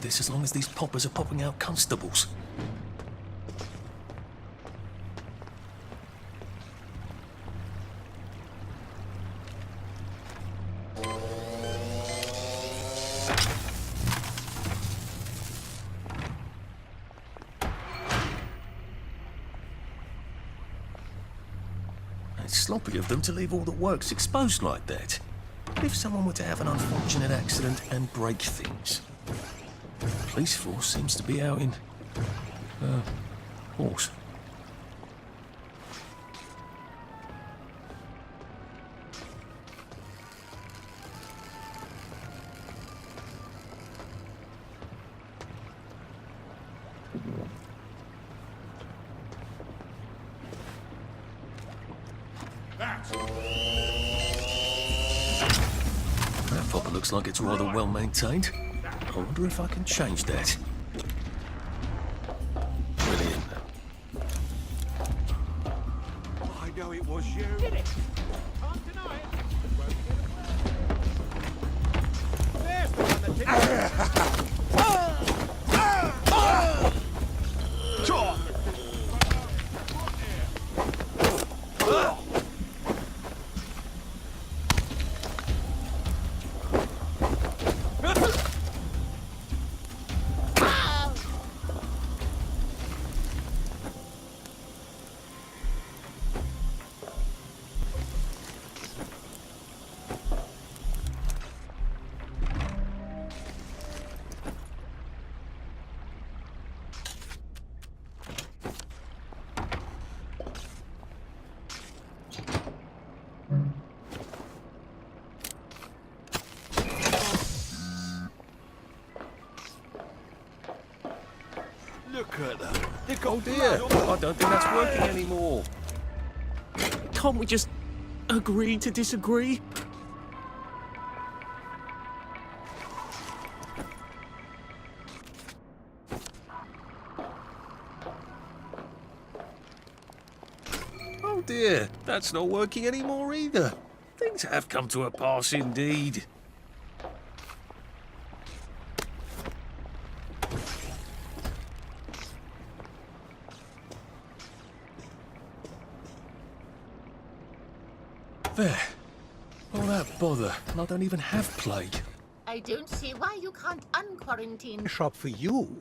this as long as these poppers are popping out constables. It's sloppy of them to leave all the works exposed like that. What if someone were to have an unfortunate accident and break things? The police force seems to be out in... horse. That popper looks like it's rather well maintained. I wonder if I can change that. Brilliant. I know it was you. Did it? Can't deny it. There's the one that did it. Look at that. They've got Oh dear, I don't think that's working anymore. Can't we just agree to disagree? Oh dear, that's not working anymore either. Things have come to a pass indeed. There. All that bother, and I don't even have plague. I don't see why you can't unquarantine. Shop for you.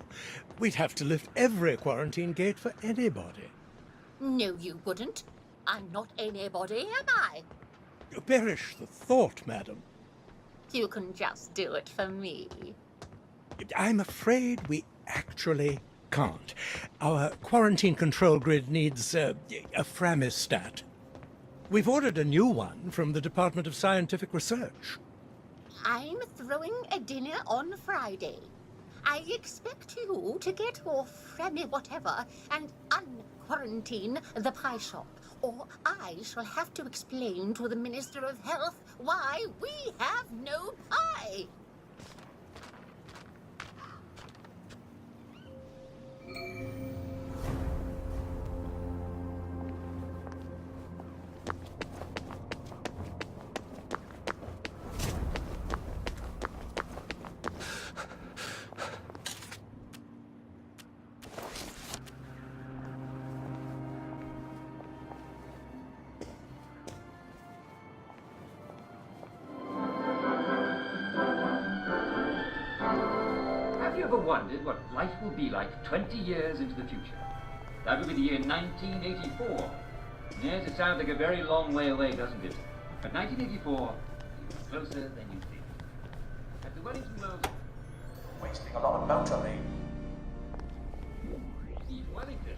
We'd have to lift every quarantine gate for anybody. No, you wouldn't. I'm not anybody, am I? Perish the thought, madam. You can just do it for me. I'm afraid we actually can't. Our quarantine control grid needs a Framistat. We've ordered a new one from the Department of Scientific Research. I'm throwing a dinner on Friday. I expect you to get your Fremi whatever and unquarantine the pie shop, or I shall have to explain to the Minister of Health why we have no pie. Have you ever wondered what life will be like 20 years into the future? That will be the year 1984. Yes, it sounds like a very long way away, doesn't it? But 1984 is closer than you think. At the Wellington Wells... Wasting a lot of motor lane. Steve Wellington.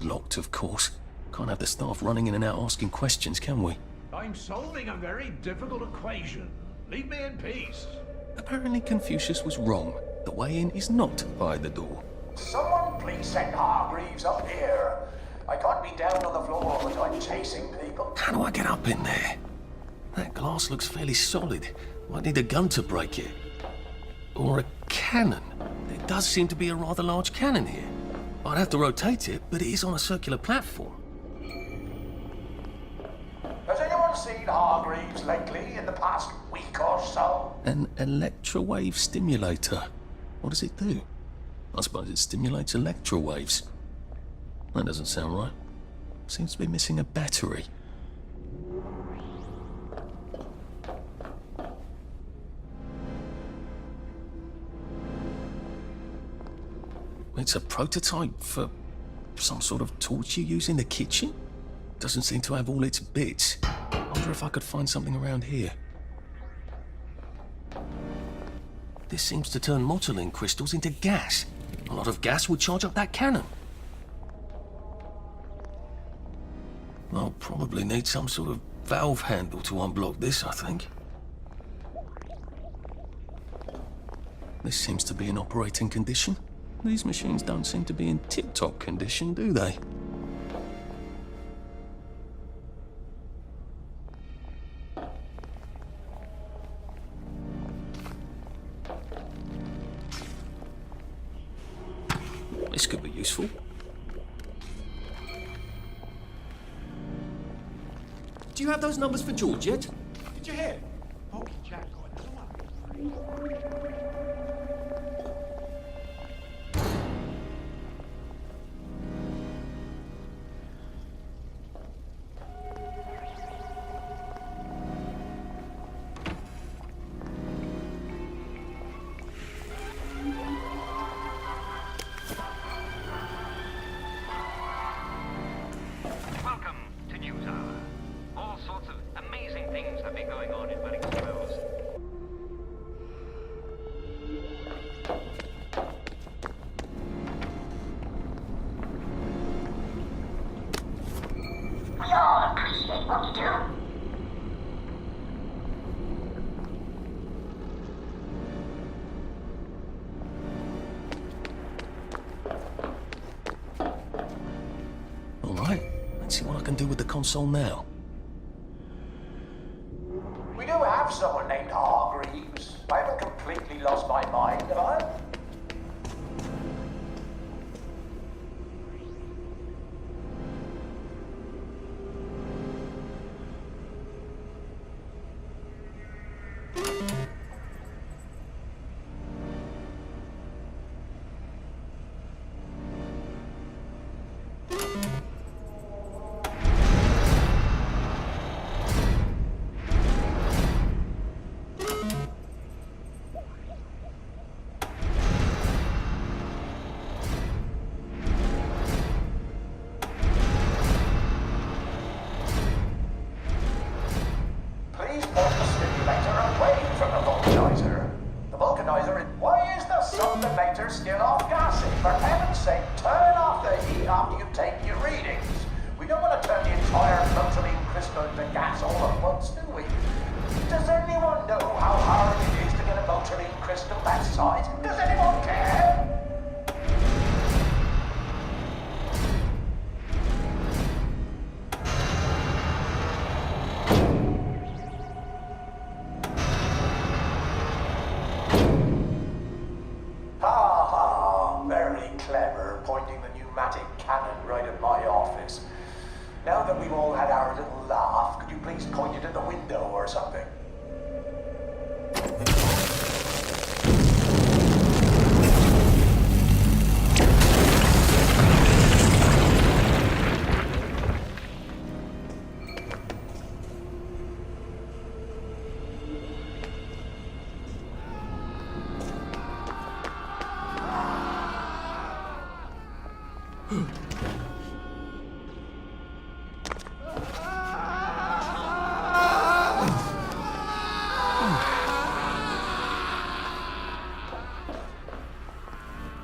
Locked, of course. Can't have the staff running in and out asking questions, can we? I'm solving a very difficult equation. Leave me in peace. Apparently Confucius was wrong. The way in is not by the door. Someone please send Hargreaves up here. I can't be down on the floor all the time chasing people. How do I get up in there? That glass looks fairly solid. Might need a gun to break it. Or a cannon. There does seem to be a rather large cannon here. I'd have to rotate it, but it is on a circular platform. Has anyone seen Hargreaves lately in the past week or so? An electrowave stimulator. What does it do? I suppose it stimulates electrowaves. That doesn't sound right. Seems to be missing a battery. It's a prototype for some sort of torch you use in the kitchen? Doesn't seem to have all its bits. I wonder if I could find something around here. This seems to turn motoline crystals into gas. A lot of gas would charge up that cannon. I'll probably need some sort of valve handle to unblock this, I think. This seems to be in operating condition. These machines don't seem to be in tip-top condition, do they? This could be useful. Do you have those numbers for George yet? Did you hear? Pokey Jack got it. Welcome to News Hour. All sorts of amazing things have been going on in Wellington Wells. We all appreciate what you do. All right, let's see what I can do with the console now. We do have someone named Hargreaves. I haven't completely lost my mind, have I? Please point the stimulator away from the vulcanizer. The vulcanizer is... Why is the sublimator still off gassing? For heaven's sake, turn off the heat after you take your readings. We don't want to turn the entire motoline crystal into gas all at once, do we? Does anyone know how hard it is to get a motoline crystal that size? Does anyone care? Very clever, pointing the pneumatic cannon right at my office. Now that we've all had our little laugh, could you please point it at the window or something?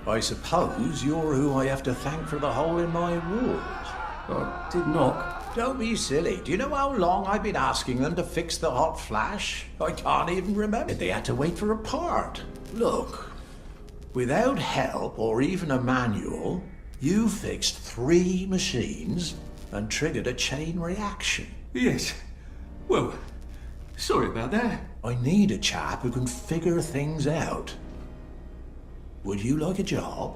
I suppose you're who I have to thank for the hole in my wall. I did knock. Don't be silly. Do you know how long I've been asking them to fix the hot flash? I can't even remember. They had to wait for a part. Look, without help or even a manual, you fixed 3 machines and triggered a chain reaction. Yes. Well, Sorry about that. I need a chap who can figure things out. Would you like a job?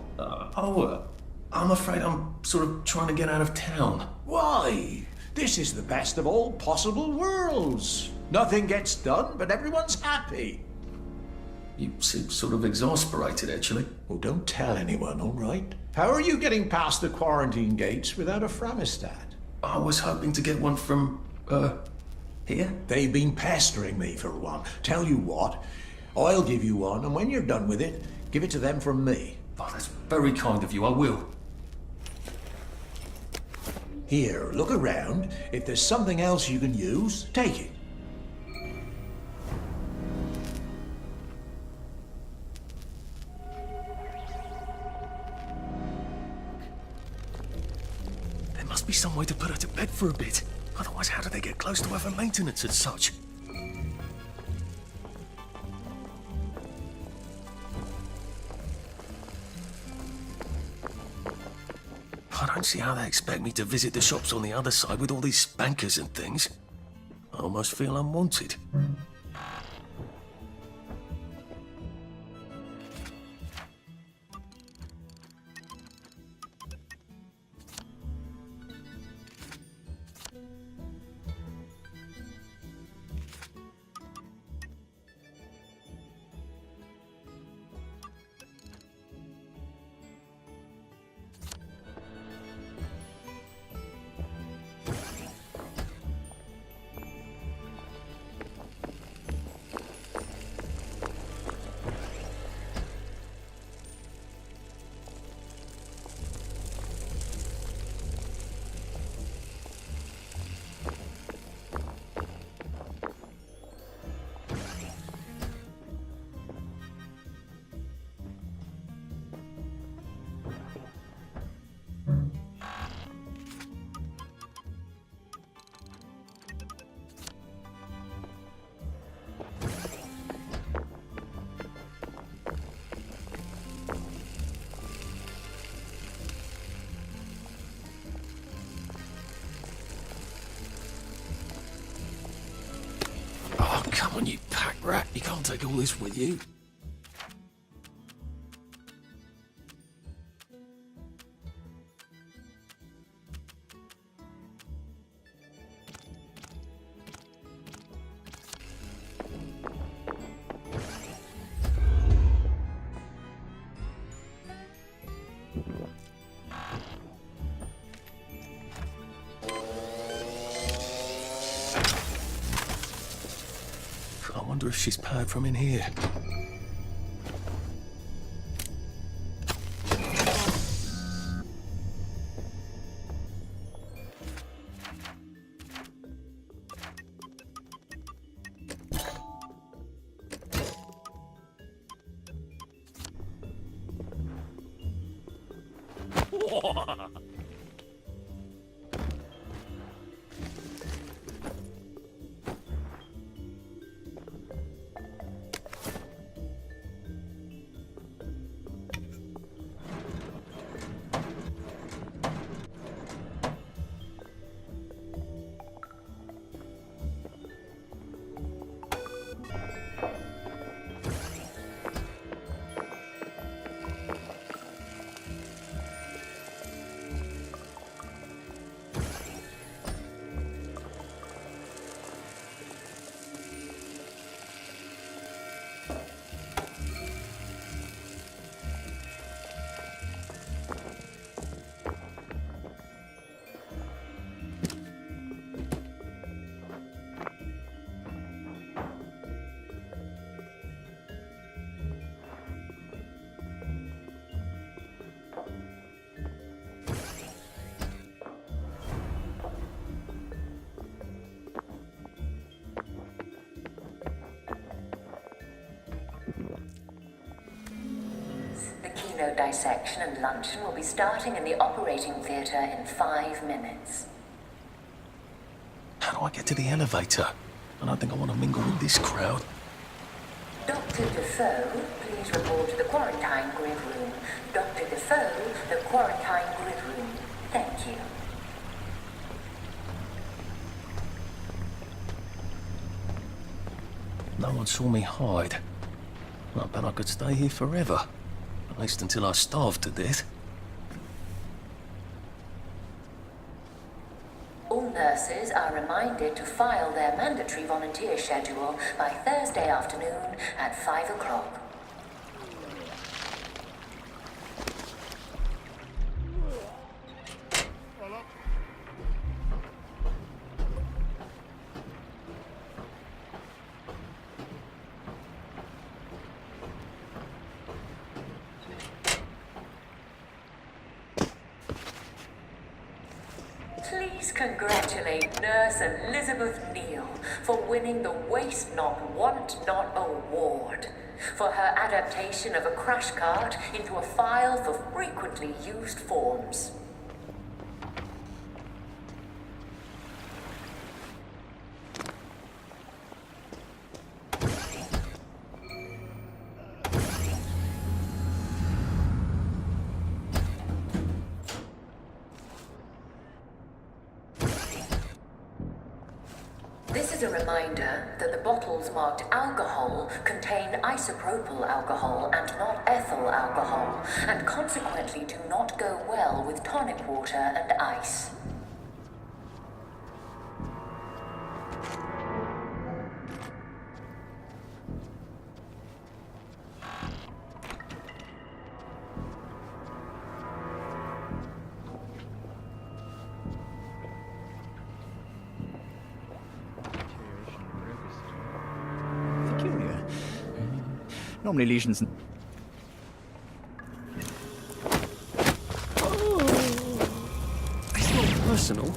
I'm afraid I'm sort of trying to get out of town. Why? This is the best of all possible worlds. Nothing gets done, but everyone's happy. You seem sort of exasperated, actually. Well, don't tell anyone, all right? How are you getting past the quarantine gates without a Framistat? I was hoping to get one from, here? They've been pestering me for one. Tell you what, I'll give you one, and when you're done with it, give it to them from me. Oh, that's very kind of you, I will. Here, look around. If there's something else you can use, take it. There must be some way to put her to bed for a bit. Otherwise, how do they get close to her for maintenance and such? I don't see how they expect me to visit the shops on the other side with all these spankers and things. I almost feel unwanted. Oh, come on, you pack rat. You can't take all this with you. I wonder if she's powered from in here. The keynote dissection and luncheon will be starting in the operating theatre in 5 minutes. How do I get to the elevator? I don't think I want to mingle with this crowd. Dr. Defoe, please report to the quarantine grid room. Dr. Defoe, the quarantine grid room. Thank you. No one saw me hide. I bet I could stay here forever. At least until I starved to death. All nurses are reminded to file their mandatory volunteer schedule by Thursday afternoon at 5 o'clock. Please congratulate Nurse Elizabeth Neal for winning the Waste Not, Want Not Award for her adaptation of a crash cart into a file for frequently used forms. This is a reminder that the bottles marked alcohol contain isopropyl alcohol and not ethyl alcohol, and consequently do not go well with tonic water and ice. Peculiar. Normally lesions. It's not personal.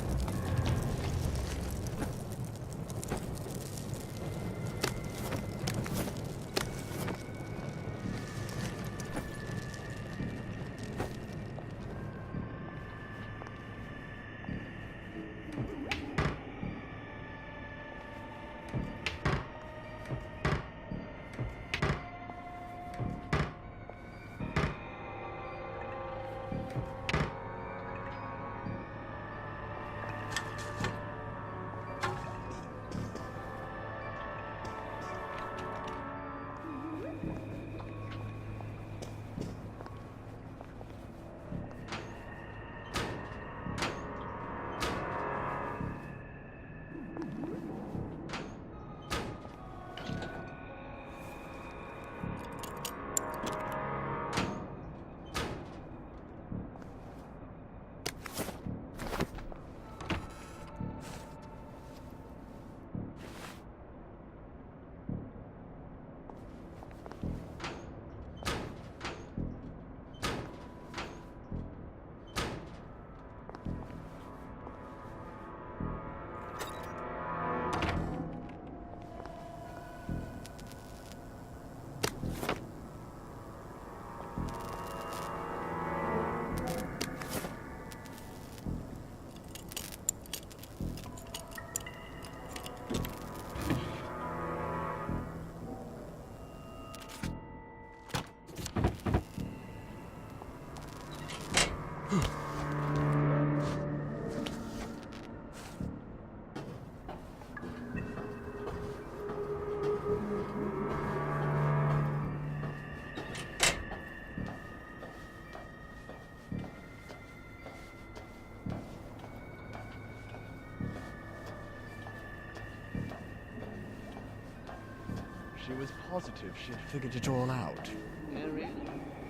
She was positive she'd figured it all out. Oh, really?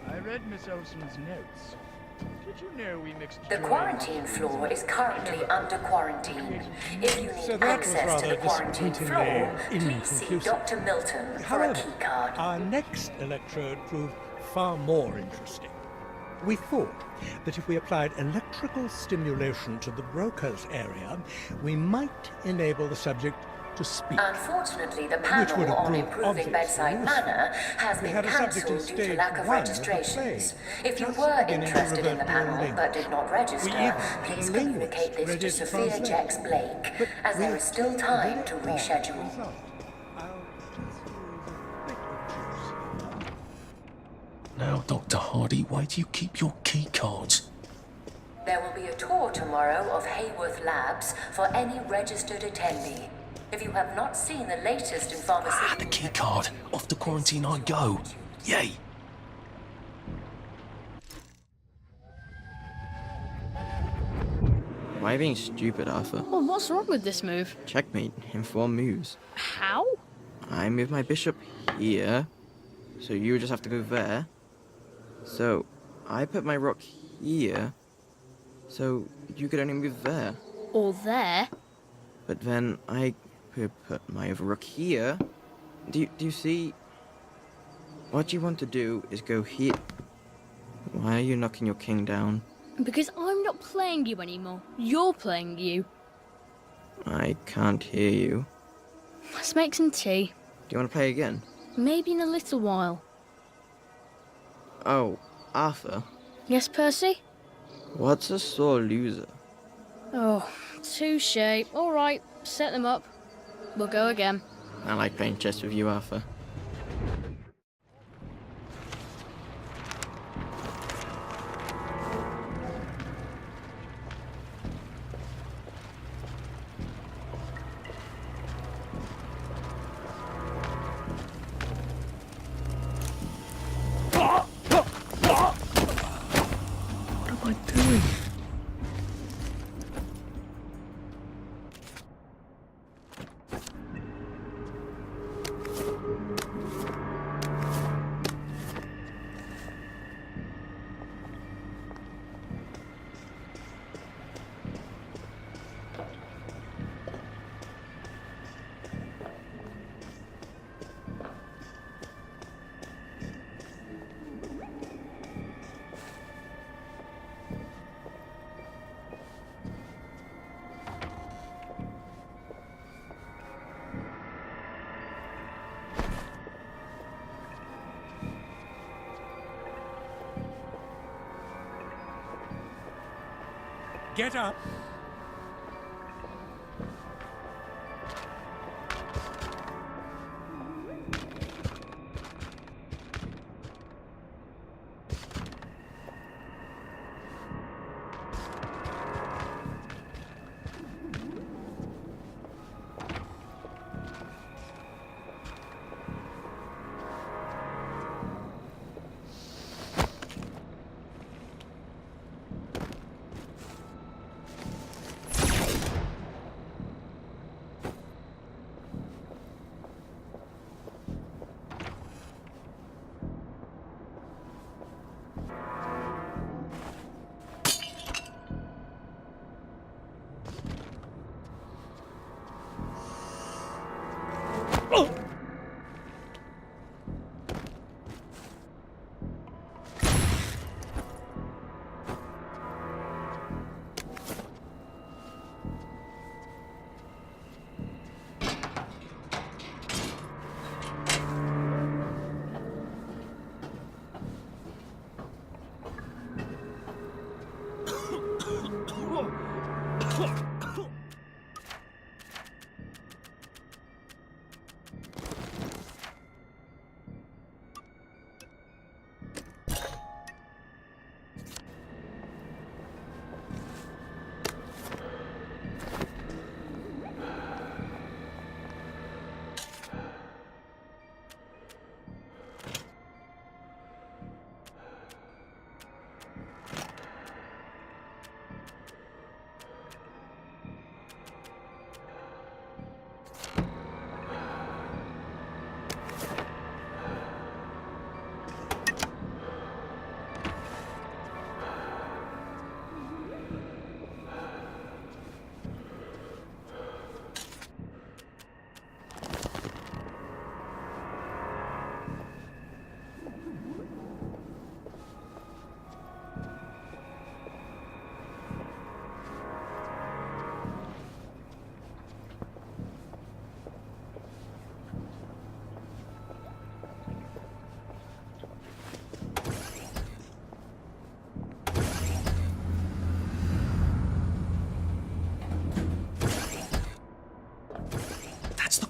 I read Miss Olsen's notes. Did you know we mixed The joy quarantine and floor is currently under quarantine. If you So need that was access to the rather quarantine floor, disappointingly please see inconclusive. Dr. Milton for a However, key card. our next electrode proved far more interesting. We thought that if we applied electrical stimulation to the broker's area, we might enable the subject to speak. Unfortunately, the would panel have on proved improving obviously bedside useful. manner has We been had a subject in cancelled due to stage lack of 1 of the registrations. plague, If you just were beginning to interested in the revert to panel language. but did not We register, even had please a communicate linguist this ready to to Sophia translate. Jex Blake, But as we there is still obtained time very to odd reschedule. result. I'll just use a bit of juice. Now, Dr. Hardy, where do you keep your key cards? There will be a tour tomorrow of Hayworth Labs for any registered attendee. If you have not seen the latest in The pharmaceutical... key card. Off to quarantine I go. Yay. Why are you being stupid, Arthur? Well, what's wrong with this move? Checkmate in 4 moves. How? I move my bishop here, so you just have to go there. So I put my rook here, so you could only move there. Or there? But then I could put my other rook here. Do you see? What you want to do is go here. Why are you knocking your king down? Because I'm not playing you anymore. You're playing you. I can't hear you. Let's make some tea. Do you want to play again? Maybe in a little while. Oh, Arthur. Yes, Percy? What's a sore loser? Oh, touche. All right, set them up. We'll go again. I like playing chess with you, Arthur. What am I doing? Get up.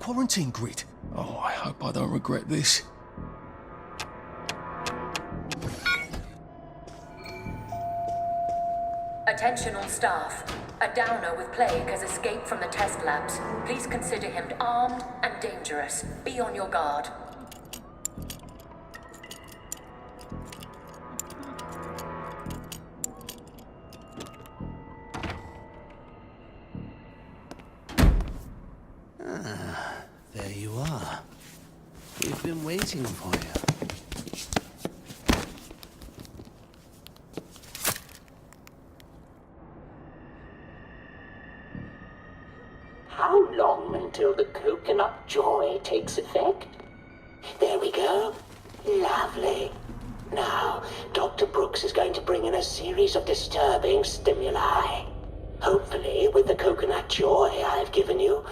Quarantine grid. Oh, I hope I don't regret this. Attention all staff. A downer with plague has escaped from the test labs. Please consider him armed and dangerous. Be on your guard. There you are. We've been waiting for you. How long until the coconut joy takes effect? There we go. Lovely. Now, Dr. Brooks is going to bring in a series of disturbing stimuli. Hopefully, with the coconut joy I've given you,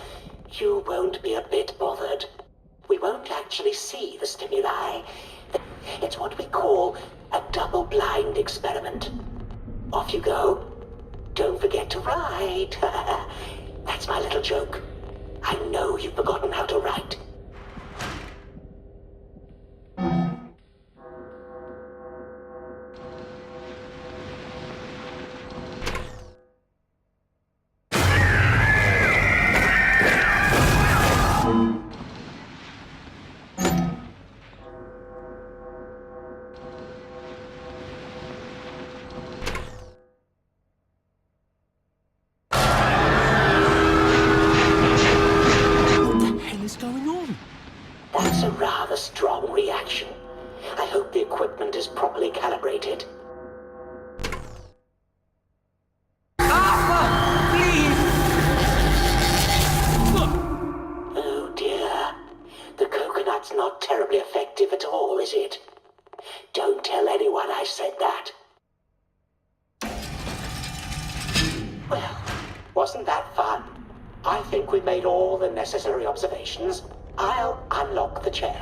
you won't be a bit bothered. We won't actually see the stimuli. It's what we call a double-blind experiment. Off you go. Don't forget to write. That's my little joke. I know you've forgotten how to write. That's a rather strong reaction. I hope the equipment is properly calibrated. Oh dear. The coconut's not terribly effective at all, is it? Don't tell anyone I said that. Well, wasn't that fun? I think we made all the necessary observations. I'll unlock the chair.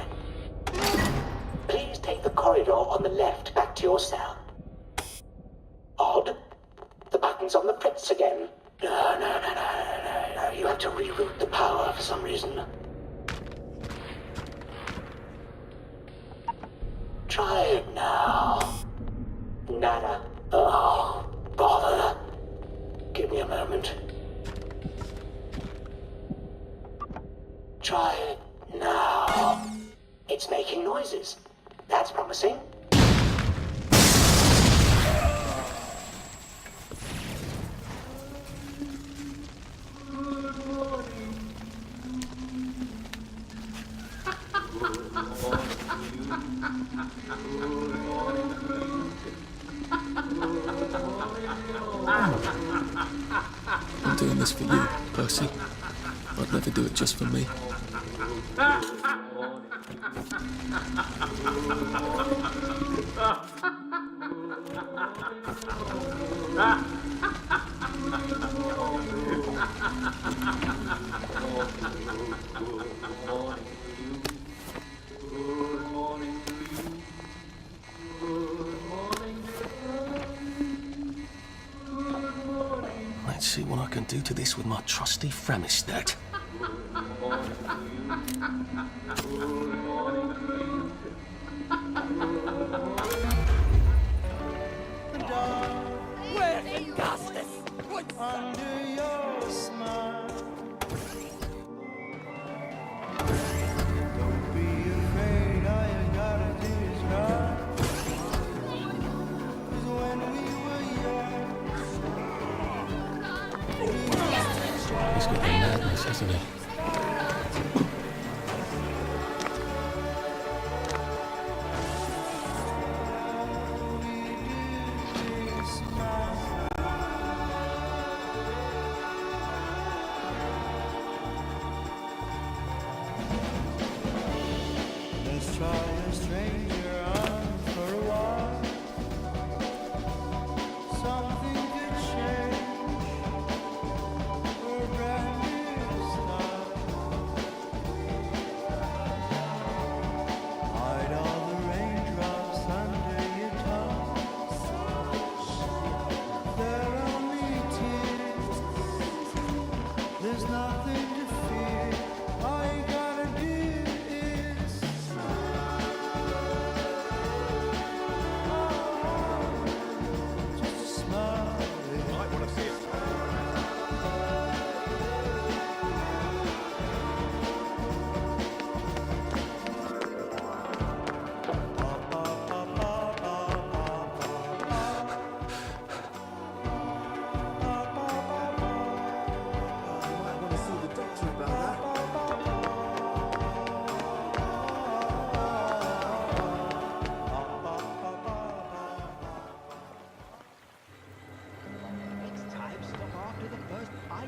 Please take the corridor on the left back to your cell. Odd. The button's on the fritz again. No. You have to reroute the power for some reason. Try it now. Nada. Oh, bother. Give me a moment. Try it now. It's making noises. That's promising. I'm doing this for you, Percy. I'd never do it just for me. Let's see what I can do to this with my trusty Framistat. Under your smile, don't be afraid. All you gotta do is cry. 'Cause when we were young, He's got the madness, hasn't he? let's try a stranger on for a while. Something could change for a brand new start. Hide all the raindrops under your tongue. They're only tears. There's nothing to fear. All you gotta do is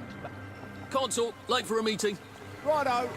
right back. Can't talk. Late for a meeting. Righto.